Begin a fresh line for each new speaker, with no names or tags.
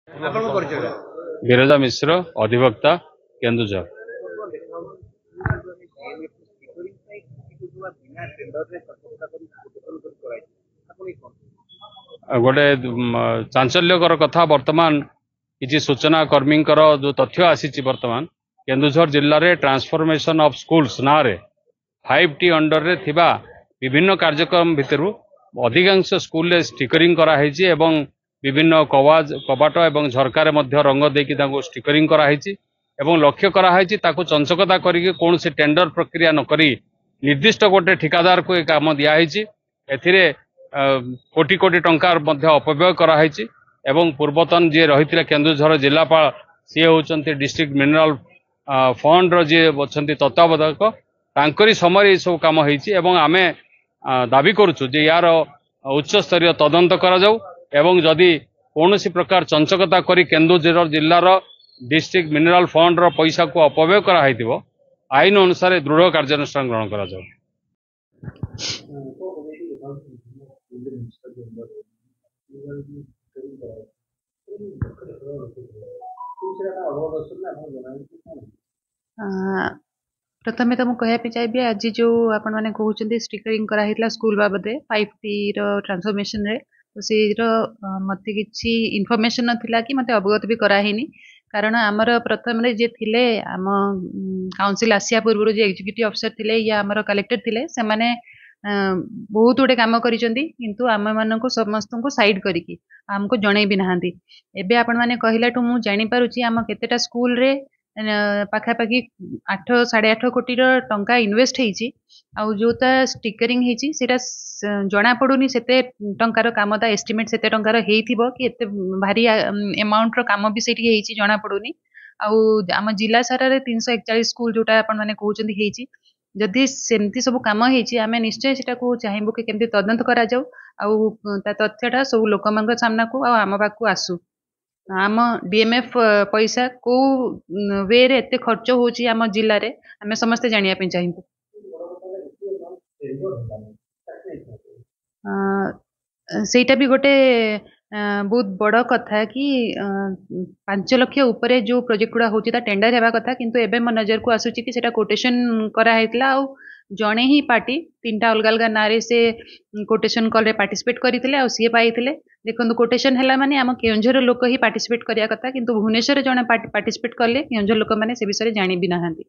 ଆପଣଙ୍କ ପରିଚୟ
ବିରଜା ମିଶ୍ର ଅଧିବକ୍ତା କେନ୍ଦୁଝର। गोटे चांचल्यकर कथा वर्तमान किसी सूचना कर्मी जो तथ्य आसी वर्तमान केन्दुझर जिले में ट्रांसफॉर्मेशन ऑफ स्कूल्स ना 5T अंडर रे थिबा विभिन्न कार्यक्रम भितर अधिकांश स्कूल रे स्टिकरिंग कराई एवं विभिन्न कबाट एवं झरकार मध्य रंग देकी स्टिकरिंग कराई एवं लक्ष्य कराई चंचकता करके कौन से टेंडर प्रक्रिया नक निर्दिष्ट गोटे ठिकादार को काम दिखाई एथिरे कोटी कोटी टंकार मध्य अपव्यय कराई एवं पूर्वतन जी रही केन्दुझर जिलापाल सी होती डिस्ट्रिक्ट मिनरल फंड जी अच्छा तत्वावधायक तांकरी समय सब काम होती आमे दाबी करुचु जे यार उच्च स्तरीय तदंत करा जाऊ एवं जदि कौन प्रकार चंचकता करी केन्दुझर जिलार डिस्ट्रिक्ट मिनरल फंड रो पैसा को अपव्यय कराई आईन अनुसार दृढ़ कार्यानुष्ठान ग्रहण करा जाऊ।
प्रथमे तो मुझे कहवाई चाहिए आज जो आपण मैंने कहते स्टिकरिंग कराइला स्कूल बाबदे 5T ट्रांसफॉर्मेशन रे तो सी मत कि इनफॉरमेशन नाला कि मत अवगत भी कराइनी कारण आमर प्रथम जे थिले आम काउंसिल आसिया पूर्व जो एग्जीक्यूटिव अफिसर थिले या आमर कलेक्टर थिले से माने बहुत गुड़े काम किंतु आम मान समस्त को साइड करिकी आमको जणे भी नहांती एबे आपण माने कहिलाठू मु जानि पारुची आम केतेटा स्कूल रे पाखापाखि 8.5 कोटी टंका इन्वेस्ट होईची आउ जोता स्टिकरिंग होईची सेटा जना पड़ुनी सेते टंकार काम ता एस्टिमेट सेते टंकार हेइथिबो कि एते भारी अमाउंट रो काम भी सेठी हेइची जना पड़ुनी आउ आम जिला सारा रे 341 स्कूल जोटा आपण माने कहउचंदी हेइची जदि सेमती सब काम होईची आमे निश्चय सेटा को चाहिबो कि केमती तदंत करा जाऊ आउ ता तथ्यटा सब लोक मान सामना को आम पाखु आसू आम डीएमएफ पैसा को वे रे एते खर्च होची आम जिल्ला रे आमे समस्त जानिया पे चाहिबो। सेटा भी गोटे बहुत बड़ कथा कि 5 लाख उपरे जो प्रोजेक्ट गुड़ा होची ता टेंडर हेबा कथा किंतु एबे मन नजर को आसुची कि सेटा कोटेशन करा हेतला आ जणे ही पार्टी 3टा अलग अलग नारे से कोटेशन कॉल रे पार्टिसिपेट करिथिले आ सी पाइथिले देखंतु कोटेशन हैला माने आम केउंझर लोक ही पार्टिसिपेट करिया कथा किंतु भुवनेश्वर जणे पार्टिसिपेट करले केउंझर लोक माने से विषय जानि भी नाहंती।